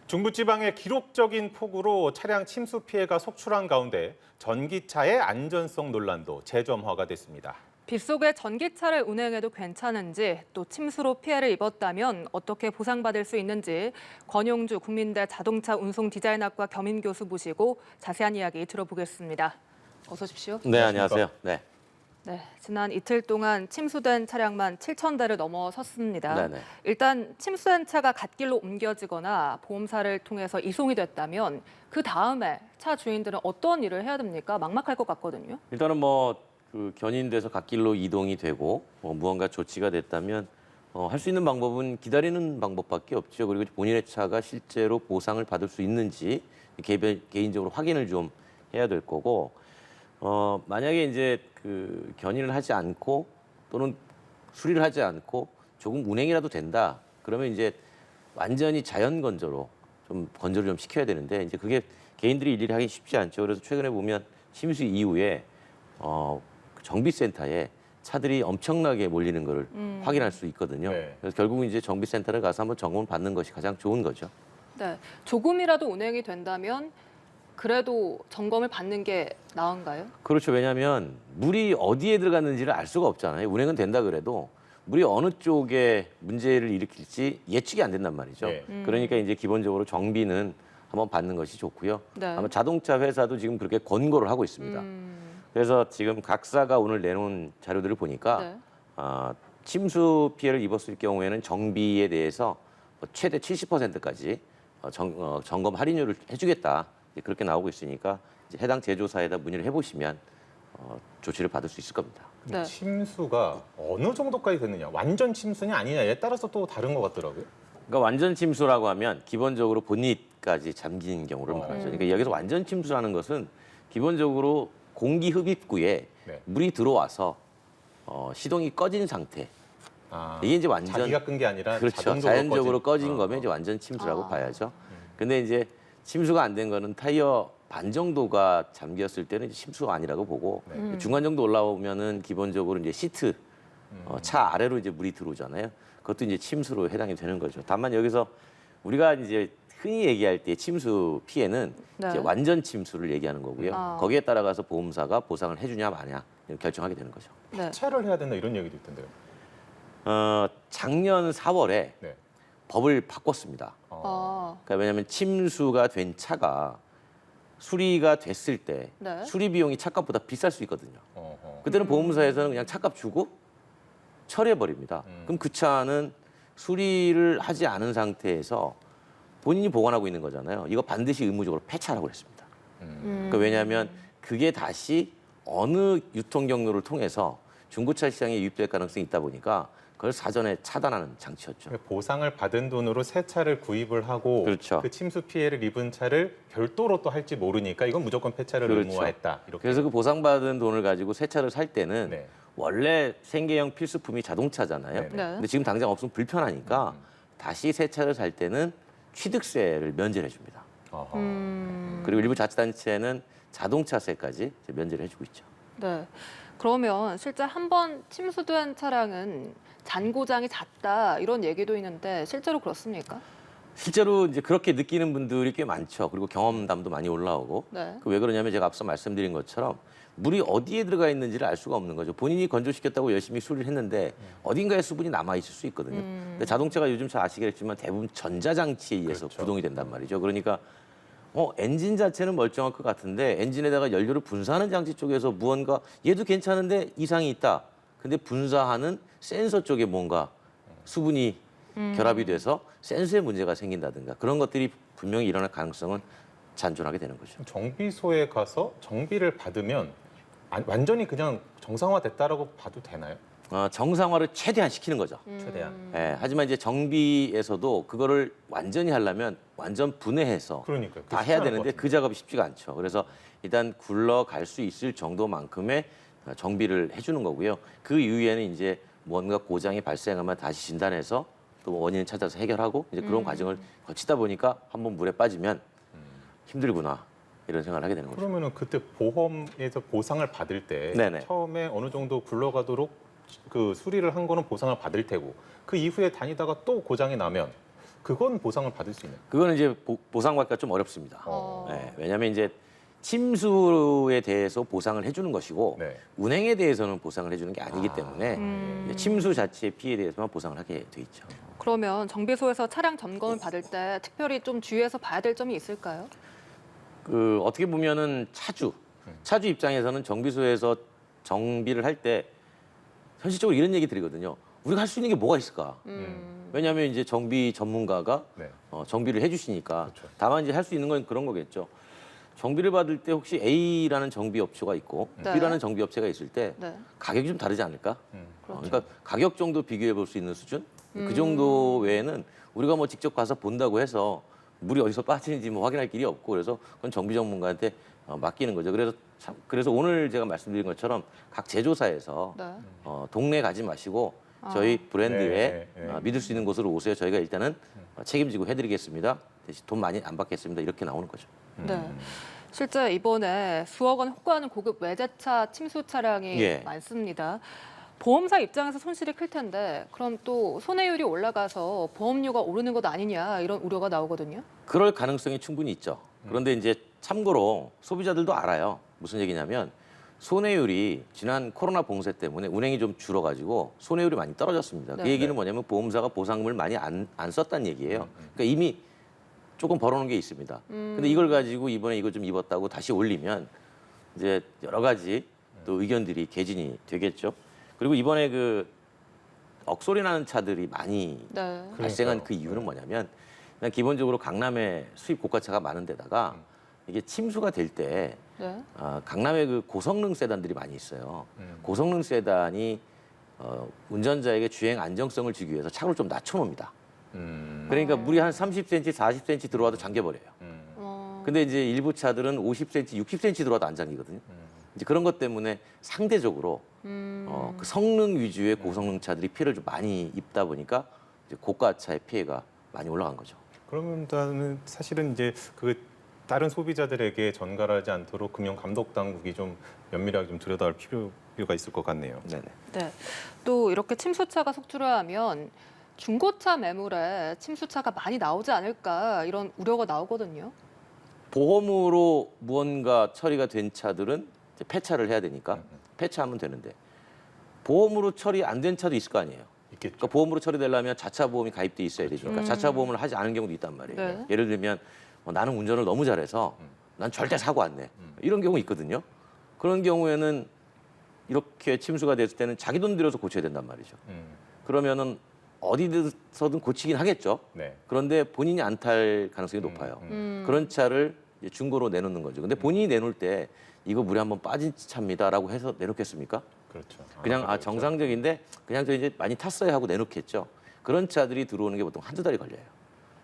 중부지방의 기록적인 폭우로 차량 침수 피해가 속출한 가운데 전기차의 안전성 논란도 재점화가 됐습니다. 빗속에 전기차를 운행해도 괜찮은지, 또 침수로 피해를 입었다면 어떻게 보상받을 수 있는지 권용주 국민대 자동차 운송 디자인학과 겸임 교수 모시고 자세한 이야기 들어보겠습니다. 어서 오십시오. 네, 안녕하세요. 네. 네, 지난 이틀 동안 침수된 차량만 7,000대를 넘어섰습니다. 네네. 일단 침수된 차가 갓길로 옮겨지거나 보험사를 통해서 이송이 됐다면 그 다음에 차 주인들은 어떤 일을 해야 됩니까? 막막할 것 같거든요. 일단은 견인돼서 갓길로 이동이 되고 무언가 조치가 됐다면 할 수 있는 방법은 기다리는 방법밖에 없죠. 그리고 본인의 차가 실제로 보상을 받을 수 있는지 개인적으로 확인을 좀 해야 될 거고, 만약에 이제 그 견인을 하지 않고 또는 수리를 하지 않고 조금 운행이라도 된다, 그러면 이제 완전히 자연 건조로 건조를 좀 시켜야 되는데, 이제 그게 개인들이 일일이 하기 쉽지 않죠. 그래서 최근에 보면 침수 이후에 정비센터에 차들이 엄청나게 몰리는 거를 확인할 수 있거든요. 네. 그래서 결국은 이제 정비센터를 가서 한번 점검을 받는 것이 가장 좋은 거죠. 네, 조금이라도 운행이 된다면 그래도 점검을 받는 게 나은가요? 그렇죠. 왜냐하면 물이 어디에 들어갔는지를 알 수가 없잖아요. 운행은 된다 그래도 물이 어느 쪽에 문제를 일으킬지 예측이 안 된단 말이죠. 네. 그러니까 이제 기본적으로 정비는 한번 받는 것이 좋고요. 네. 아마 자동차 회사도 지금 그렇게 권고를 하고 있습니다. 그래서 지금 각사가 오늘 내놓은 자료들을 보니까 네. 침수 피해를 입었을 경우에는 정비에 대해서 최대 70%까지 점검 할인율을 해주겠다, 그렇게 나오고 있으니까 이제 해당 제조사에다 문의를 해보시면 조치를 받을 수 있을 겁니다. 근데 네. 침수가 어느 정도까지 됐느냐, 완전 침수냐 아니냐에 따라서 또 다른 것 같더라고요. 그러니까 완전 침수라고 하면 기본적으로 본닛까지 잠기는 경우를 말하죠. 그러니까 여기서 완전 침수라는 것은 기본적으로 공기 흡입구에 네. 물이 들어와서 시동이 꺼진 상태. 아, 이게 이제 완전 자기가 끈 게 아니라 그렇죠. 자동적으로 자연적으로 꺼진 어. 거면 이제 완전 침수라고 아. 봐야죠. 근데 이제 침수가 안 된 거는 타이어 반 정도가 잠겼을 때는 이제 침수가 아니라고 보고, 중간 정도 올라오면은 기본적으로 이제 시트 차 아래로 이제 물이 들어오잖아요. 그것도 이제 침수로 해당이 되는 거죠. 다만 여기서 우리가 이제 흔히 얘기할 때 침수 피해는 네. 이제 완전 침수를 얘기하는 거고요. 아. 거기에 따라가서 보험사가 보상을 해주냐 마냐 결정하게 되는 거죠. 네. 폐차를 해야 된다 이런 얘기도 있던데요. 작년 4월에 네. 법을 바꿨습니다. 아, 그러니까 왜냐하면 침수가 된 차가 수리가 됐을 때 네. 수리 비용이 차값보다 비쌀 수 있거든요. 어허. 그때는 보험사에서는 그냥 차값 주고 처리해 버립니다. 그럼 그 차는 수리를 하지 않은 상태에서 본인이 보관하고 있는 거잖아요. 이거 반드시 의무적으로 폐차라고 그랬습니다. 그러니까 왜냐하면 그게 다시 어느 유통 경로를 통해서 중고차 시장에 유입될 가능성이 있다 보니까 그걸 사전에 차단하는 장치였죠. 보상을 받은 돈으로 새 차를 구입을 하고 그렇죠. 그 침수 피해를 입은 차를 별도로 또 할지 모르니까 이건 무조건 폐차를 그렇죠. 의무화했다. 이렇게. 그래서 그 보상받은 돈을 가지고 새 차를 살 때는 네. 원래 생계형 필수품이 자동차잖아요. 네. 네. 근데 지금 당장 없으면 불편하니까 다시 새 차를 살 때는 취득세를 면제를 해줍니다. 어허. 그리고 일부 자치단체는 자동차세까지 이제 면제를 해주고 있죠. 네. 그러면 실제 한 번 침수된 차량은 잔고장이 잦다 이런 얘기도 있는데 실제로 그렇습니까? 실제로 이제 그렇게 느끼는 분들이 꽤 많죠. 그리고 경험담도 많이 올라오고. 네. 그 왜 그러냐면 제가 앞서 말씀드린 것처럼 물이 어디에 들어가 있는지를 알 수가 없는 거죠. 본인이 건조시켰다고 열심히 수리를 했는데 어딘가에 수분이 남아 있을 수 있거든요. 근데 자동차가 요즘 잘 아시겠지만 대부분 전자장치에 의해서 그렇죠. 구동이 된단 말이죠. 그러니까 엔진 자체는 멀쩡할 것 같은데 엔진에다가 연료를 분사하는 장치 쪽에서 무언가 얘도 괜찮은데 이상이 있다. 근데 분사하는 센서 쪽에 뭔가 수분이 결합이 돼서 센서에 문제가 생긴다든가 그런 것들이 분명히 일어날 가능성은 잔존하게 되는 거죠. 정비소에 가서 정비를 받으면 완전히 그냥 정상화됐다라고 봐도 되나요? 정상화를 최대한 시키는 거죠. 최대한. 예, 하지만 이제 정비에서도 그거를 완전히 하려면 완전 분해해서 그러니까요. 다 해야 되는데 그 작업이 쉽지가 않죠. 그래서 일단 굴러갈 수 있을 정도만큼의 정비를 해주는 거고요. 그 이후에는 이제 뭔가 고장이 발생하면 다시 진단해서 또 원인을 찾아서 해결하고 이제 그런 과정을 거치다 보니까 한번 물에 빠지면 힘들구나 이런 생각을 하게 되는 거죠. 그러면은 그때 보험에서 보상을 받을 때 네네. 처음에 어느 정도 굴러가도록 그 수리를 한 거는 보상을 받을 테고 그 이후에 다니다가 또 고장이 나면 그건 보상을 받을 수 있나요? 그거는 이제 보상받기가 좀 어렵습니다. 어. 네, 왜냐하면 이제 침수에 대해서 보상을 해주는 것이고 네. 운행에 대해서는 보상을 해주는 게 아니기 때문에 이제 침수 자체의 피해에 대해서만 보상을 하게 돼 있죠. 그러면 정비소에서 차량 점검을 받을 때 특별히 좀 주의해서 봐야 될 점이 있을까요? 그 어떻게 보면은 차주 입장에서는 정비소에서 정비를 할 때 현실적으로 이런 얘기 드리거든요. 우리가 할 수 있는 게 뭐가 있을까? 왜냐하면 이제 정비 전문가가 네. 정비를 해주시니까. 그렇죠. 다만 이제 할 수 있는 건 그런 거겠죠. 정비를 받을 때 혹시 A라는 정비 업체가 있고 네. B라는 정비 업체가 있을 때 네. 가격이 좀 다르지 않을까? 그렇죠. 그러니까 가격 정도 비교해 볼 수 있는 수준? 그 정도 외에는 우리가 뭐 직접 가서 본다고 해서 물이 어디서 빠지는지 뭐 확인할 길이 없고 그래서 그건 정비 전문가한테 맡기는 거죠. 그래서 오늘 제가 말씀드린 것처럼 각 제조사에서 네. 동네 가지 마시고 저희 브랜드에 네. 믿을 수 있는 곳으로 오세요. 저희가 일단은 책임지고 해드리겠습니다. 대신 돈 많이 안 받겠습니다. 이렇게 나오는 거죠. 네. 실제 이번에 수억 원 호가하는 고급 외제차 침수 차량이 예. 많습니다. 보험사 입장에서 손실이 클 텐데 그럼 또 손해율이 올라가서 보험료가 오르는 것 아니냐 이런 우려가 나오거든요. 그럴 가능성이 충분히 있죠. 그런데 이제 참고로 소비자들도 알아요. 무슨 얘기냐면 손해율이 지난 코로나 봉쇄 때문에 운행이 좀 줄어가지고 손해율이 많이 떨어졌습니다. 네. 그 얘기는 뭐냐면 보험사가 보상금을 많이 안 썼다는 얘기예요. 그러니까 이미 조금 벌어놓은 게 있습니다. 근데 이걸 가지고 이번에 이거 좀 입었다고 다시 올리면 이제 여러 가지 또 의견들이 개진이 되겠죠. 그리고 이번에 그 억소리 나는 차들이 많이 네. 발생한 그 이유는 뭐냐면 그냥 기본적으로 강남에 수입 고가차가 많은 데다가 이게 침수가 될 때 네. 강남에 그 고성능 세단들이 많이 있어요. 고성능 세단이 운전자에게 주행 안정성을 주기 위해서 차를 좀 낮춰놓습니다. 그러니까 물이 한 30cm, 40cm 들어와도 잠겨버려요. 근데 이제 일부 차들은 50cm, 60cm 들어와도 안 잠기거든요. 이제 그런 것 때문에 상대적으로 그 성능 위주의 고성능 차들이 피해를 좀 많이 입다 보니까 이제 고가차의 피해가 많이 올라간 거죠. 그러면 사실은 이제 그 다른 소비자들에게 전갈하지 않도록 금융 감독 당국이 좀 면밀하게 좀 들여다볼 필요가 있을 것 같네요. 네네. 네. 또 이렇게 침수차가 속출을 하면 중고차 매물에 침수차가 많이 나오지 않을까 이런 우려가 나오거든요. 보험으로 무언가 처리가 된 차들은 이제 폐차를 해야 되니까 폐차하면 되는데 보험으로 처리 안 된 차도 있을 거 아니에요. 있겠죠. 그러니까 보험으로 처리되려면 자차 보험이 가입돼 있어야 그렇죠. 되니까 자차 보험을 하지 않은 경우도 있단 말이에요. 네. 예를 들면 나는 운전을 너무 잘해서 난 절대 사고 안 내. 이런 경우 있거든요. 그런 경우에는 이렇게 침수가 됐을 때는 자기 돈 들여서 고쳐야 된단 말이죠. 그러면은 어디서든 고치긴 하겠죠. 네. 그런데 본인이 안 탈 가능성이 높아요. 그런 차를 이제 중고로 내놓는 거죠. 근데 본인이 내놓을 때 이거 물에 한번 빠진 차입니다라고 해서 내놓겠습니까? 그렇죠. 그냥 그렇죠. 정상적인데 그냥 저 이제 많이 탔어요 하고 내놓겠죠. 그런 차들이 들어오는 게 보통 한두 달이 걸려요.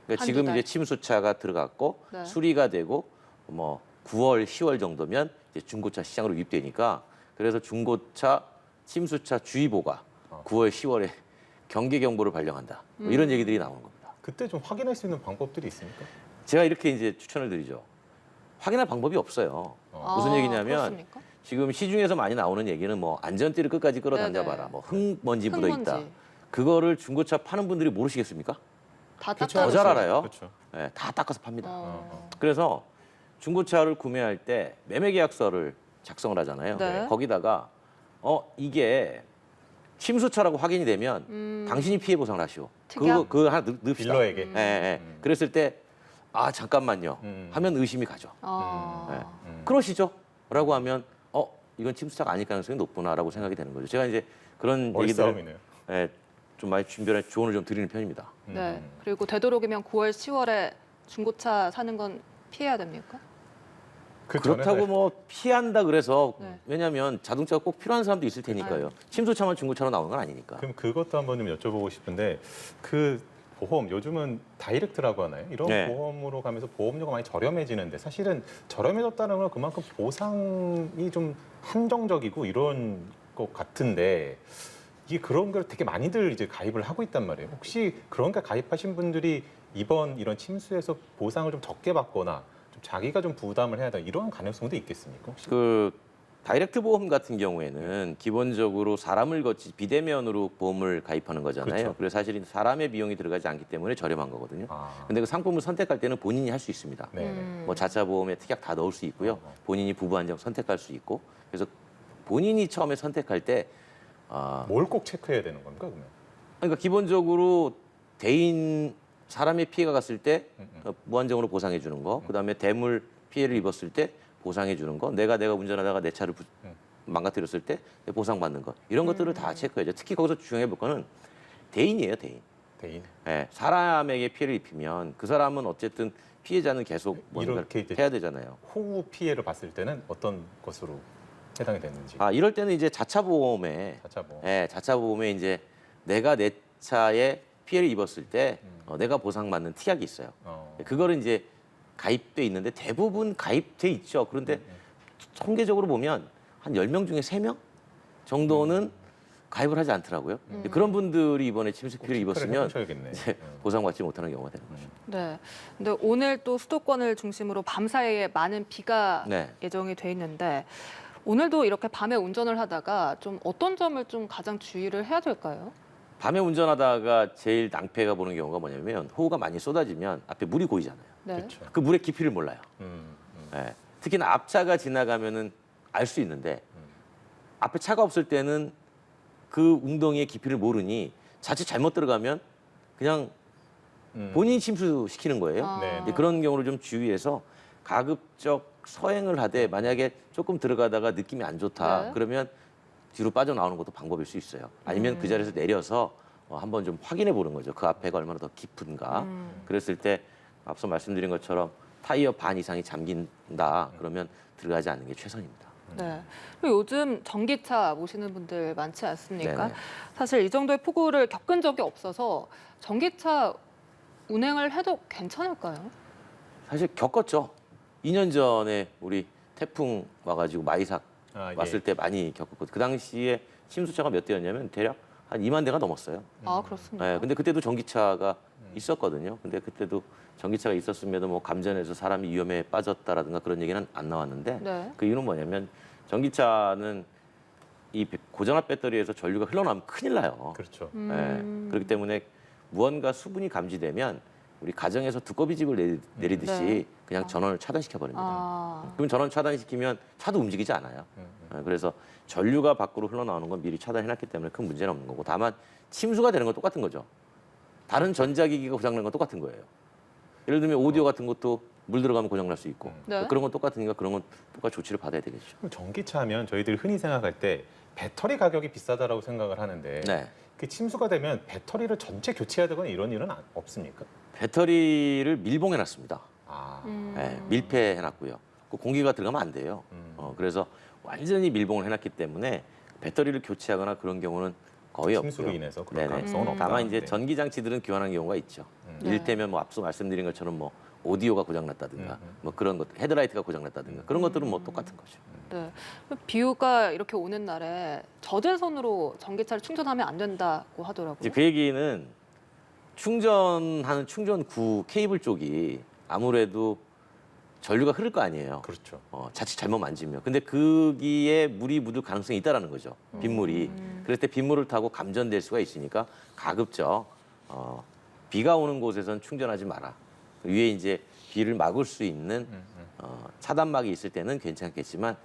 그러니까 한두 지금 달? 이제 침수차가 들어갔고 네. 수리가 되고 뭐 9월, 10월 정도면 이제 중고차 시장으로 유입되니까 그래서 중고차 침수차 주의보가 9월, 10월에 경계 경보를 발령한다. 뭐 이런 얘기들이 나오는 겁니다. 그때 좀 확인할 수 있는 방법들이 있습니까? 제가 이렇게 이제 추천을 드리죠. 확인할 방법이 없어요. 무슨 얘기냐면 그렇습니까? 지금 시중에서 많이 나오는 얘기는 뭐 안전띠를 끝까지 끌어당겨봐라. 네네. 뭐 흙먼지 묻어있다. 흙먼지. 그거를 중고차 파는 분들이 모르시겠습니까? 다 그렇죠. 닦아주세요. 더 잘 알아요. 그렇죠. 네, 다 닦아서 팝니다. 어. 그래서 중고차를 구매할 때 매매계약서를 작성을 하잖아요. 네. 거기다가 이게 침수차라고 확인이 되면 당신이 피해 보상을 하시오. 특약? 그거 하나 넣읍시다. 딜러에게. 예, 예. 그랬을 때 잠깐만요. 하면 의심이 가죠. 어. 그러시죠? 라고 하면 이건 침수차가 아닐 가능성이 높구나라고 생각이 되는 거죠. 제가 이제 그런 머리 얘기들을 싸움이네요. 좀 많이 준비해 조언을 좀 드리는 편입니다. 네. 그리고 되도록이면 9월, 10월에 중고차 사는 건 피해야 됩니까? 그 그렇다고 전에 뭐 피한다 그래서 네. 왜냐하면 자동차가 꼭 필요한 사람도 있을 테니까요. 침수차만 중고차로 나오는 건 아니니까. 그럼 그것도 한번 좀 여쭤보고 싶은데 그 보험 요즘은 다이렉트라고 하나요? 이런 네. 보험으로 가면서 보험료가 많이 저렴해지는데 사실은 저렴해졌다는 건 그만큼 보상이 좀 한정적이고 이런 것 같은데 이게 그런 걸 되게 많이들 이제 가입을 하고 있단 말이에요. 혹시 그런 게 가입하신 분들이 이번 이런 침수에서 보상을 좀 적게 받거나 좀 자기가 좀 부담을 해야 된다 이런 가능성도 있겠습니까? 혹시? 그 다이렉트 보험 같은 경우에는 기본적으로 사람을 거치 비대면으로 보험을 가입하는 거잖아요. 그렇죠. 그래서 사실은 사람의 비용이 들어가지 않기 때문에 저렴한 거거든요. 아. 근데 그 상품을 선택할 때는 본인이 할 수 있습니다. 네. 뭐 자차 보험에 특약 다 넣을 수 있고요. 본인이 부부 한정 선택할 수 있고. 그래서 본인이 처음에 선택할 때 뭘 꼭 체크해야 되는 겁니까, 그러면? 그러니까 기본적으로 대인 사람의 피해가 갔을 때 무한정으로 보상해 주는 거, 그다음에 대물 피해를 입었을 때 보상해 주는 거, 내가 운전하다가 내 차를 망가뜨렸을 때 보상받는 거, 이런 것들을 다 체크해야죠. 특히 거기서 중요해 볼 거는 대인이에요, 대인. 대인. 예, 사람에게 피해를 입히면 그 사람은 어쨌든 피해자는 계속 뭔가를 이렇게 이제 해야 되잖아요. 호우 피해를 봤을 때는 어떤 것으로 해당이 되는지. 이럴 때는 이제 자차 보험에 자차 뭐. 자차 보험에 이제 내가 내 차에 피해를 입었을 때 내가 보상받는 특약이 있어요. 그거를 이제 가입돼 있는데 대부분 가입돼 있죠. 그런데 통계적으로 보면 한 10명 중에 3명 정도는 가입을 하지 않더라고요. 그런 분들이 이번에 침수 피해를 입었으면 이제 보상받지 못하는 경우가 되는 거죠. 네. 근데 오늘 또 수도권을 중심으로 밤사이에 많은 비가 네. 예정이 돼 있는데 오늘도 이렇게 밤에 운전을 하다가 좀 어떤 점을 좀 가장 주의를 해야 될까요? 밤에 운전하다가 제일 낭패가 보는 경우가 뭐냐면 호우가 많이 쏟아지면 앞에 물이 고이잖아요. 네. 그렇죠. 그 물의 깊이를 몰라요. 예. 특히나 앞차가 지나가면은 알 수 있는데 앞에 차가 없을 때는 그 웅덩이의 깊이를 모르니 자칫 잘못 들어가면 그냥 본인이 침수시키는 거예요. 아. 네. 이제 그런 경우를 좀 주의해서 가급적 서행을 하되 만약에 조금 들어가다가 느낌이 안 좋다 네. 그러면 뒤로 빠져나오는 것도 방법일 수 있어요. 아니면 그 자리에서 내려서 한번 좀 확인해 보는 거죠. 그 앞에가 얼마나 더 깊은가. 그랬을 때 앞서 말씀드린 것처럼 타이어 반 이상이 잠긴다 그러면 들어가지 않는 게 최선입니다. 네. 그리고 요즘 전기차 모시는 분들 많지 않습니까? 네네. 사실 이 정도의 폭우를 겪은 적이 없어서 전기차 운행을 해도 괜찮을까요? 사실 겪었죠. 2년 전에 우리 태풍 와가지고 마이삭 왔을 때 많이 겪었거든요. 그 당시에 침수차가 몇 대였냐면 대략 한 2만 대가 넘었어요. 아, 그렇습니까? 네, 근데 그때도 전기차가 있었거든요. 근데 그때도 전기차가 있었음에도 뭐 감전해서 사람이 위험에 빠졌다라든가 그런 얘기는 안 나왔는데 네. 그 이유는 뭐냐면 전기차는 이 고전압 배터리에서 전류가 흘러나오면 큰일 나요. 그렇죠. 그렇기 때문에 무언가 수분이 감지되면 우리 가정에서 두꺼비집을 내리듯이 네. 그냥 전원을 차단시켜 버립니다. 아, 그럼 전원 차단시키면 차도 움직이지 않아요. 그래서 전류가 밖으로 흘러나오는 건 미리 차단해놨기 때문에 큰 문제는 없는 거고 다만 침수가 되는 건 똑같은 거죠. 다른 전자기기가 고장난 건 똑같은 거예요. 예를 들면 오디오 같은 것도 물 들어가면 고장날 수 있고 네. 그런 건 똑같으니까 그런 건 똑같이 조치를 받아야 되겠죠. 그럼 전기차면 저희들이 흔히 생각할 때 배터리 가격이 비싸다라고 생각을 하는데 네. 그 침수가 되면 배터리를 전체 교체해야 되거나 이런 일은 없습니까? 배터리를 밀봉해놨습니다. 아, 네, 밀폐해놨고요. 그 공기가 들어가면 안 돼요. 그래서 완전히 밀봉을 해놨기 때문에 배터리를 교체하거나 그런 경우는 거의 침수로 없고요. 인해서 그런 네네. 가능성은 없다. 다만 이제 네. 전기 장치들은 교환하는 경우가 있죠. 네. 이를테면 뭐 앞서 말씀드린 것처럼 뭐 오디오가 고장났다든가 뭐 그런 것, 헤드라이트가 고장났다든가 그런 것들은 뭐 똑같은 거죠. 네. 비유가 이렇게 오는 날에 젖은 손으로 전기차를 충전하면 안 된다고 하더라고요. 이제 그 얘기는 충전하는 충전구 케이블 쪽이 아무래도 전류가 흐를 거 아니에요. 그렇죠. 자칫 잘못 만지면. 근데 거기에 물이 묻을 가능성이 있다라는 거죠. 빗물이. 그럴 때 빗물을 타고 감전될 수가 있으니까 가급적 비가 오는 곳에선 충전하지 마라. 위에 이제 비를 막을 수 있는 차단막이 있을 때는 괜찮겠지만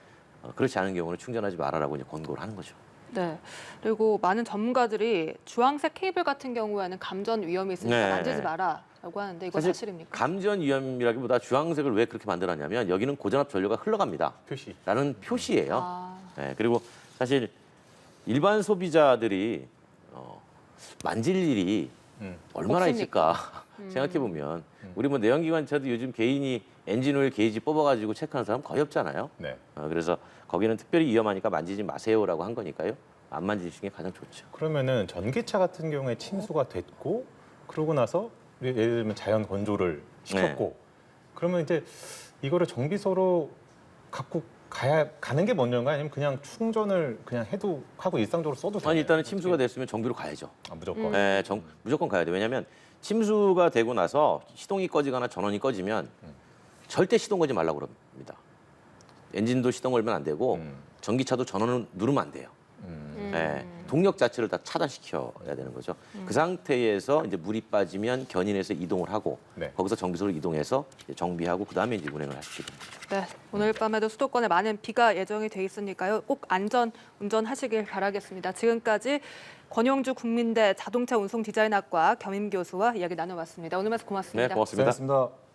그렇지 않은 경우는 충전하지 마라라고 이제 권고를 하는 거죠. 네. 그리고 많은 전문가들이 주황색 케이블 같은 경우에는 감전 위험이 있으니까 네. 만지지 마라라고 하는데 이거 사실 사실입니까? 감전 위험이라기보다 주황색을 왜 그렇게 만들었냐면 여기는 고전압 전류가 흘러갑니다. 표시. 라는 표시예요. 아, 네, 그리고 사실 일반 소비자들이 만질 일이 얼마나 없으니까. 있을까 생각해 보면 우리 뭐 내연기관차도 요즘 개인이 엔진오일 게이지 뽑아가지고 체크하는 사람 거의 없잖아요. 네. 그래서 거기는 특별히 위험하니까 만지지 마세요라고 한 거니까요. 안 만지시는 게 가장 좋죠. 그러면은 전기차 같은 경우에 침수가 됐고 그러고 나서 예를 들면 자연 건조를 시켰고 그러면 이제 이거를 정비소로 갖고 가는 게 먼저인가 아니면 그냥 충전을 그냥 해도 하고 일상적으로 써도 되나요? 아니 일단은 침수가 됐으면 정비로 가야죠. 무조건. 네, 무조건 가야 돼. 왜냐하면 침수가 되고 나서 시동이 꺼지거나 전원이 꺼지면 절대 시동 걸지 말라고 그럽니다. 엔진도 시동 걸면 안 되고 전기차도 전원을 누르면 안 돼요. 예, 동력 자체를 다 차단시켜야 되는 거죠. 그 상태에서 이제 물이 빠지면 견인해서 이동을 하고 네. 거기서 정비소로 이동해서 이제 정비하고 그다음에 이제 운행을 하시게 됩니다. 네, 오늘 밤에도 수도권에 많은 비가 예정이 돼 있으니까요. 꼭 안전 운전하시길 바라겠습니다. 지금까지 권영주 국민대 자동차 운송 디자인학과 겸임 교수와 이야기 나눠봤습니다. 오늘 말씀 고맙습니다. 네, 고맙습니다. 고생하셨습니다.